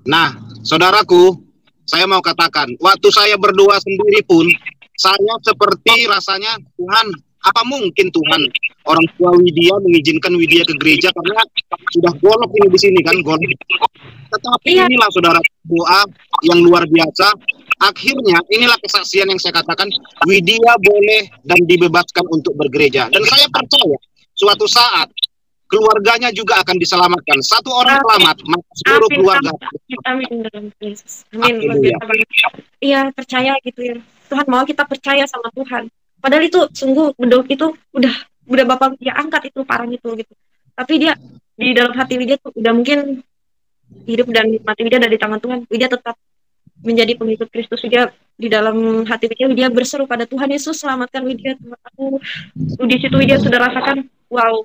Nah, saudaraku, saya mau katakan, waktu saya berdoa sendiri pun, saya seperti rasanya, Tuhan, apa mungkin Tuhan orang tua Widya mengizinkan Widya ke gereja, karena sudah golok ini di sini kan, golok. Tetapi inilah saudara, doa yang luar biasa. Akhirnya inilah kesaksian yang saya katakan, Widya boleh dan dibebaskan untuk bergereja. Dan saya percaya suatu saat keluarganya juga akan diselamatkan. Satu orang selamat, maka seluruh keluarga. Amin dalam Yesus. Amin. Iya, percaya gitu ya. Tuhan mau kita percaya sama Tuhan. Padahal itu sungguh bedok itu udah Bapak dia angkat itu parang itu gitu. Tapi dia di dalam hati Widya tuh udah mungkin hidup dan mati Widya ada di tangan Tuhan. Widya tetap menjadi pengikut Kristus. Widya di dalam hati Widya berseru pada Tuhan Yesus, selamatkan Widya. Aku di situ Widya sudah rasakan, wow,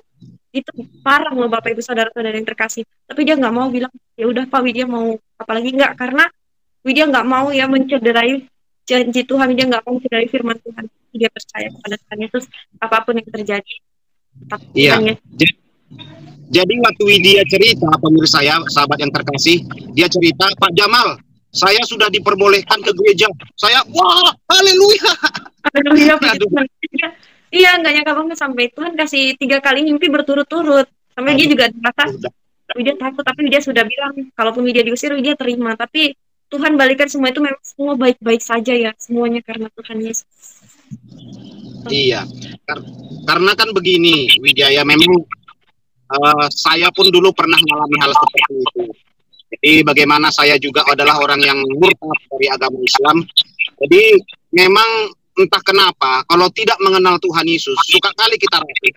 itu parah loh Bapak Ibu Saudara-saudara yang terkasih. Tapi dia nggak mau bilang, ya udah Pak, Widya mau apalagi nggak, karena Widya nggak mau ya mencederai janji Tuhan. Widya nggak mau mencederai firman Tuhan. Dia percaya kepada Tuhan Yesus apapun yang terjadi. Iya. Jadi waktu Widya cerita, pemirsa ya, sahabat yang terkasih, dia cerita, Pak Jamal, saya sudah diperbolehkan ke gereja. Saya, wah, haleluya. Haleluya, iya, nggak nyangka banget sampai Tuhan kasih 3 kali mimpi berturut-turut. Sampai dia juga merasa, Widya takut, tapi Widya sudah bilang, kalaupun Widya diusir, Widya terima. Tapi Tuhan balikan semua itu, memang semua baik-baik saja ya, semuanya karena Tuhan Yesus. Iya, karena kan begini, Widya ya, memang saya pun dulu pernah mengalami hal seperti itu. Jadi bagaimana saya juga adalah orang yang murtad dari agama Islam. Jadi memang entah kenapa, kalau tidak mengenal Tuhan Yesus, suka kali kita rapi,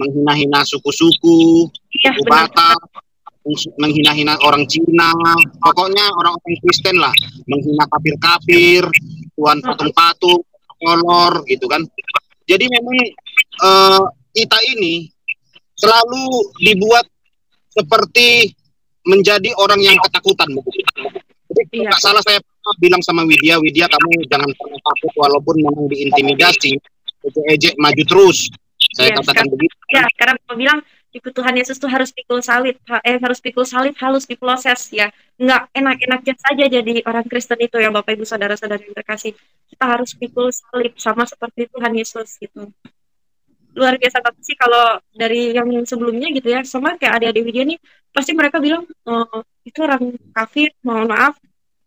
menghina-hina suku-suku, suku Batak, menghina-hina orang Cina, pokoknya orang-orang Kristen lah, menghina kafir-kafir, tuan patung-patung, kolor, gitu kan. Jadi memang kita ini selalu dibuat seperti menjadi orang yang ketakutan. Jadi nggak salah saya bilang sama Widya, Widya kamu jangan pernah takut walaupun memang diintimidasi, ejek-ejek maju terus. Saya katakan begitu. Ya, karena Bapak bilang Tuhan Yesus tuh harus pikul salib, harus pikul salib, halus diproses ya. Nggak enak-enaknya saja jadi orang Kristen itu ya Bapak Ibu saudara-saudari yang terkasih. Kita harus pikul salib sama seperti Tuhan Yesus gitu. Luar biasa banget sih kalau dari yang sebelumnya gitu ya, sama kayak adik-adik Widya nih, pasti mereka bilang itu orang kafir, mohon maaf.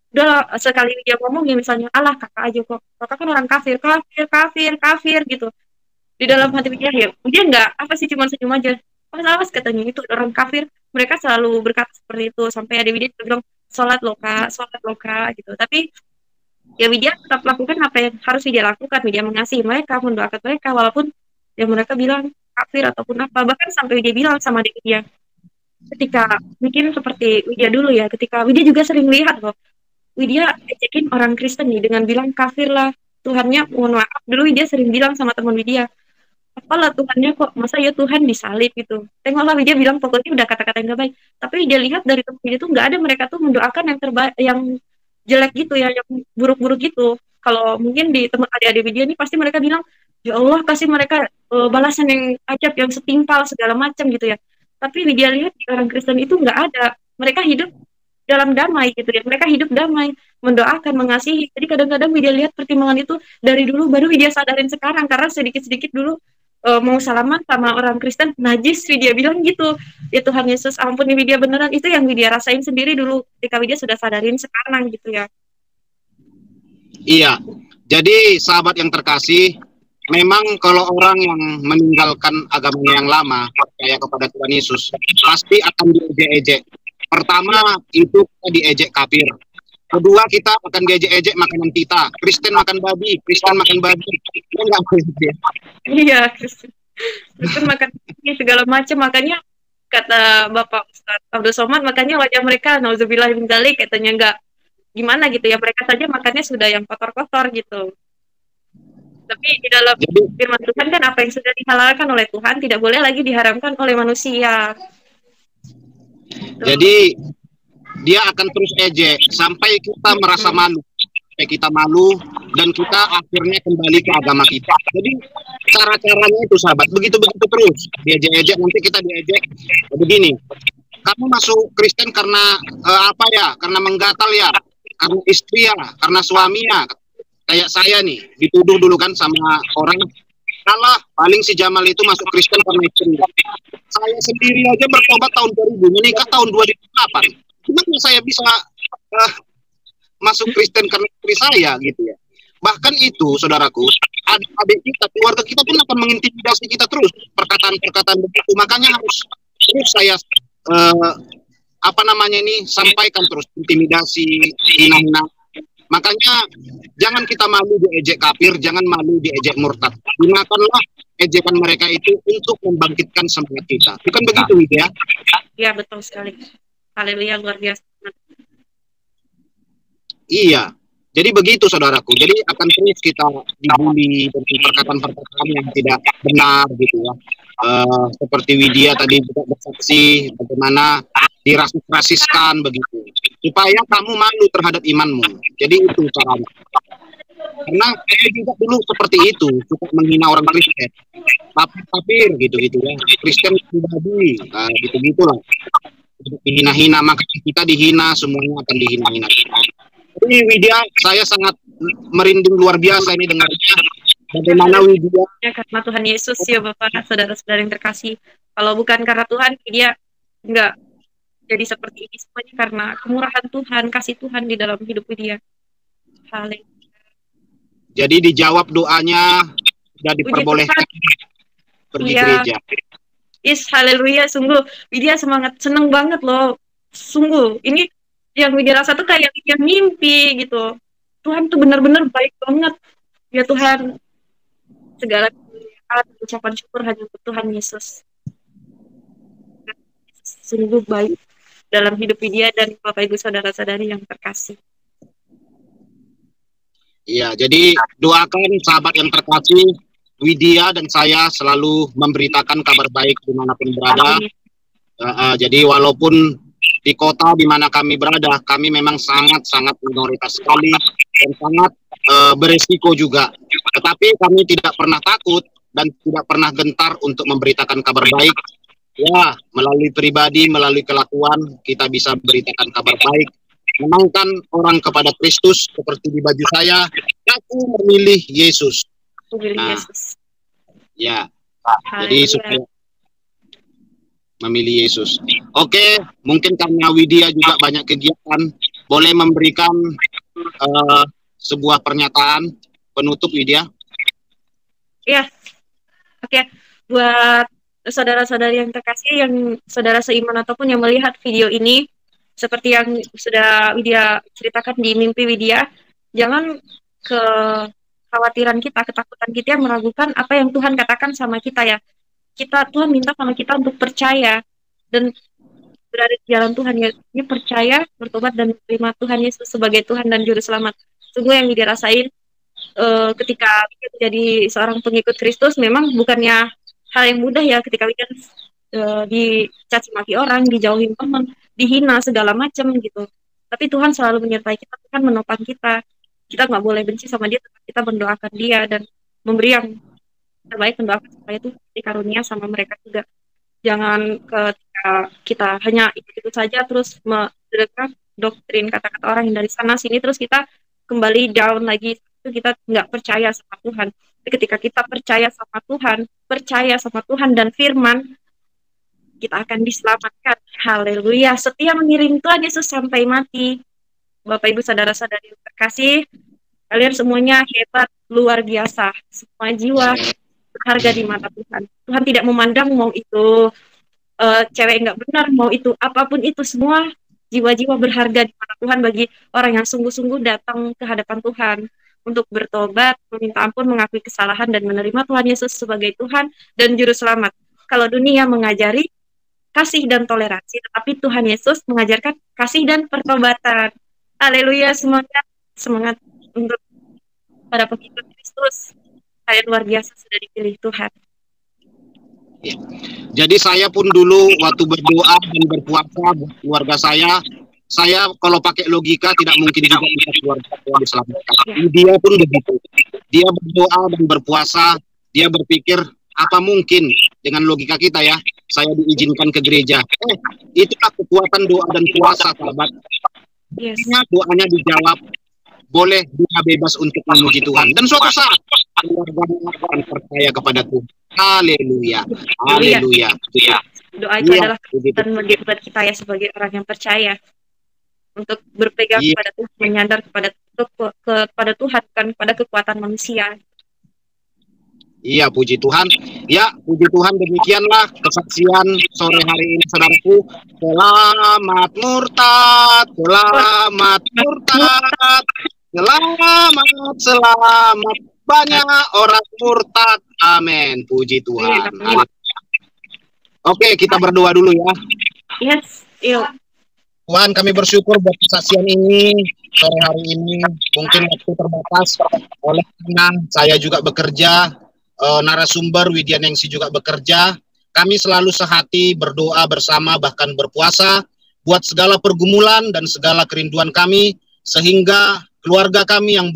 Udah sekali dia ngomong ya misalnya, alah kakak aja kok, kakak kan orang kafir, kafir, kafir, kafir gitu. Di dalam hati dia nggak apa sih, cuma senyum aja. Awas katanya itu orang kafir. Mereka selalu berkata seperti itu sampai ada Widya bilang sholat loh kak gitu. Tapi ya Widya tetap lakukan apa yang harus Widya lakukan. Widya mengasihi mereka, mendoakan mereka walaupun ya mereka bilang kafir ataupun apa. Bahkan sampai Widya bilang sama adik Widya, ketika mungkin seperti Widya dulu ya, ketika Widya juga sering lihat loh, Widya ejekin orang Kristen nih dengan bilang kafir lah, Tuhannya mohon maaf. Dulu Widya sering bilang sama teman Widya, apalah Tuhannya kok, masa ya Tuhan disalib gitu. Tengoklah Widya bilang pokoknya udah kata-kata yang gak baik. Tapi Widya lihat dari teman Widya tuh nggak ada mereka tuh mendoakan yang terbaik, yang jelek gitu ya, yang buruk-buruk gitu. Kalau mungkin di teman adik-adik Widya ini pasti mereka bilang, ya Allah kasih mereka balasan yang ajab, yang setimpal segala macam gitu ya. Tapi Widya lihat di orang Kristen itu nggak ada. Mereka hidup dalam damai gitu ya. Mereka hidup damai, mendoakan, mengasihi. Jadi kadang-kadang Widya lihat pertimbangan itu dari dulu, baru Widya sadarin sekarang karena sedikit-sedikit dulu mau salaman sama orang Kristen najis, Widya bilang gitu. Ya Tuhan Yesus ampuni Widya beneran. Itu yang Widya rasain sendiri dulu ketika Widya sudah sadarin sekarang gitu ya. Iya, jadi sahabat yang terkasih, memang kalau orang yang meninggalkan agamanya yang lama, percaya kepada Tuhan Yesus, pasti akan diejek-ejek. Pertama, itu kita diejek kafir. Kedua, kita akan diejek-ejek makanan kita. Kristen makan babi, Kristen makan babi. Iya, Kristen makan babi, segala macam. Makanya kata Bapak Ustadz Abdul Somad, makanya wajah mereka, nauzubillah min dzalik, katanya nggak gimana gitu ya, mereka saja makannya sudah yang kotor-kotor gitu. Tapi di dalam firman Tuhan kan apa yang sudah dihalalkan oleh Tuhan tidak boleh lagi diharamkan oleh manusia. Jadi dia akan terus ejek sampai kita merasa malu, sampai kita malu dan kita akhirnya kembali ke agama kita. Jadi cara-caranya itu sahabat, begitu terus diejek-ejek, nanti kita diejek begini. Kamu masuk Kristen karena apa ya? Karena menggatal ya, karena istri ya, karena suami ya. Kayak saya nih, dituduh dulu kan sama orang, kalah paling si Jamal itu masuk Kristen karena istri. Saya sendiri aja bertobat tahun 2000, menikah tahun 2008. Gimana saya bisa masuk Kristen karena istri saya gitu ya? Bahkan itu, saudaraku, adik-adik kita, keluarga kita pun akan mengintimidasi kita terus. Perkataan-perkataan begitu, makanya harus terus saya sampaikan terus, intimidasi, hina-hina. Makanya jangan kita malu diejek kafir, jangan malu diejek murtad. Gunakanlah ejekan mereka itu untuk membangkitkan semangat kita. Bukan begitu, ya? Iya, betul sekali. Haleluya, luar biasa. Iya. Jadi begitu, saudaraku. Jadi akan terus kita dibully dengan perkataan-perkataan yang tidak benar gitu ya. Seperti Widya tadi juga bersaksi bagaimana dirasis-rasiskan begitu, supaya kamu malu terhadap imanmu. Jadi itu caranya. Karena saya juga dulu seperti itu, suka menghina orang Kristen, kafir gitu ya, Kristen pribadi, gitu-gitulah. Dihina-hina, maka kita dihina, semuanya akan dihina-hina. Jadi Widya, saya sangat merinding luar biasa ini dengarnya. Bagaimana Widya? Ya, karena Tuhan Yesus ya Bapak, saudara-saudara yang terkasih. Kalau bukan karena Tuhan, Widya nggak jadi seperti ini semuanya karena kemurahan Tuhan, kasih Tuhan di dalam hidup Widya. Haleluya. Jadi dijawab doanya, sudah diperbolehkan pergi gereja. Haleluya, sungguh Widya semangat, seneng banget loh. Sungguh, ini yang Widya rasa tuh kayak Widya mimpi gitu. Tuhan tuh benar-benar baik banget. Ya Tuhan, segala ucapan syukur hanya untuk Tuhan Yesus. Sungguh baik dalam hidup Widya dan Bapak Ibu saudara-saudari yang terkasih. Iya, jadi doakan sahabat yang terkasih, Widya dan saya selalu memberitakan kabar baik dimanapun berada. Jadi walaupun di kota di mana kami berada, kami memang sangat-sangat minoritas sekali dan sangat beresiko juga. Tetapi kami tidak pernah takut dan tidak pernah gentar untuk memberitakan kabar baik Ya, melalui pribadi, melalui kelakuan, kita bisa beritakan kabar baik. Menangkan orang kepada Kristus, seperti di baju saya, aku memilih Yesus. Memilih Nah, Yesus. Ya, jadi supaya memilih Yesus. Oke, mungkin karena Widya juga banyak kegiatan, boleh memberikan sebuah pernyataan penutup, Widya? Iya, oke. Buat saudara-saudari yang terkasih, yang saudara seiman ataupun yang melihat video ini, seperti yang sudah Widya ceritakan di mimpi Widya, jangan kekhawatiran kita, ketakutan kita yang meragukan apa yang Tuhan katakan sama kita ya. Tuhan minta sama kita untuk percaya dan berada di jalan Tuhan, ya, ini percaya, bertobat dan menerima Tuhan Yesus sebagai Tuhan dan Juru Selamat. Sungguh yang dirasain ketika menjadi seorang pengikut Kristus memang bukannya hal yang mudah ya, ketika weekend dicaci maki orang, dijauhin teman, dihina segala macam gitu. Tapi Tuhan selalu menyertai kita, Tuhan menopang kita. Kita nggak boleh benci sama dia, tetap kita mendoakan dia dan memberi yang terbaik, mendoakan supaya itu dikarunia sama mereka juga. Jangan ketika kita hanya itu saja terus mendengar doktrin kata-kata orang yang dari sana sini terus kita kembali down lagi, itu kita nggak percaya sama Tuhan. Tapi ketika kita percaya sama Tuhan dan firman, kita akan diselamatkan. Haleluya. Setia mengiring Tuhan Yesus sampai mati. Bapak Ibu saudara-saudari yang terkasih, kalian semuanya hebat, luar biasa. Semua jiwa berharga di mata Tuhan. Tuhan tidak memandang mau itu cewek nggak benar, mau itu apapun itu, semua jiwa-jiwa berharga di mata Tuhan bagi orang yang sungguh-sungguh datang ke hadapan Tuhan untuk bertobat, meminta ampun, mengakui kesalahan, dan menerima Tuhan Yesus sebagai Tuhan dan Juru Selamat. Kalau dunia mengajari kasih dan toleransi, tetapi Tuhan Yesus mengajarkan kasih dan pertobatan. Haleluya, semangat untuk para pengikut Kristus. Kalian luar biasa sudah dipilih Tuhan. Ya. Jadi saya pun dulu waktu berdoa dan berpuasa buat keluarga saya kalau pakai logika tidak mungkin juga bisa keluarga saya diselamatkan. Dia pun begitu. Dia berdoa dan berpuasa, dia berpikir apa mungkin dengan logika kita ya, saya diizinkan ke gereja. Itulah kekuatan doa dan puasa, sahabat. Yes. Doanya dijawab, boleh dia bebas untuk memuji Tuhan. Dan suatu saat keluarga akan percaya kepada Tuhan. Haleluya. Haleluya. Doa itu adalah kekuatan buat kita ya sebagai orang yang percaya untuk berpegang kepada Tuhan, menyandar kepada Tuhan, bukan kepada kekuatan manusia. Iya, puji Tuhan. Ya, puji Tuhan, demikianlah kesaksian sore hari ini, saudaraku. Selamat murtad, selamat murtad, selamat. Banyak orang murtad. Amin. Puji Tuhan. Oke, kita berdoa dulu ya. Yes, yuk. Tuhan, kami bersyukur buat kesaksian ini sore hari ini. Mungkin waktu terbatas, oleh karena saya juga bekerja, narasumber Widya Nengsi juga bekerja. Kami selalu sehati berdoa bersama, bahkan berpuasa buat segala pergumulan dan segala kerinduan kami, sehingga keluarga kami yang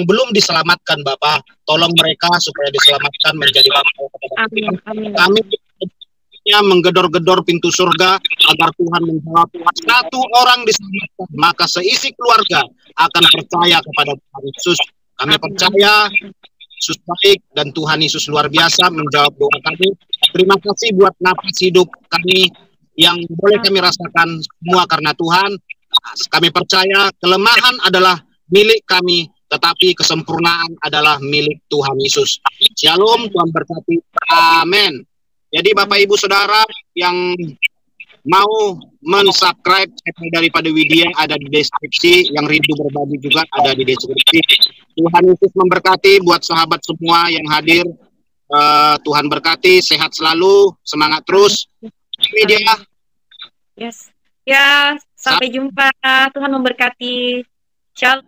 belum diselamatkan, Bapak, tolong mereka supaya diselamatkan menjadi amin. Kami menggedor-gedor pintu surga agar Tuhan menjawab. Satu orang diselamatkan, maka seisi keluarga akan percaya kepada Tuhan Yesus. Kami percaya Yesus baik dan Tuhan Yesus luar biasa menjawab doa kami. Terima kasih buat nafas hidup kami yang boleh kami rasakan semua karena Tuhan. Kami percaya kelemahan adalah milik kami, tetapi kesempurnaan adalah milik Tuhan Yesus. Shalom, Tuhan berkati. Amin. Jadi Bapak Ibu Saudara yang mau mensubscribe channel daripada Widya ada di deskripsi, yang rindu berbagi juga ada di deskripsi. Tuhan Yesus memberkati buat sahabat semua yang hadir. Tuhan berkati, sehat selalu, semangat terus. Widya. Yes. Ya, sampai jumpa. Tuhan memberkati. Shalom.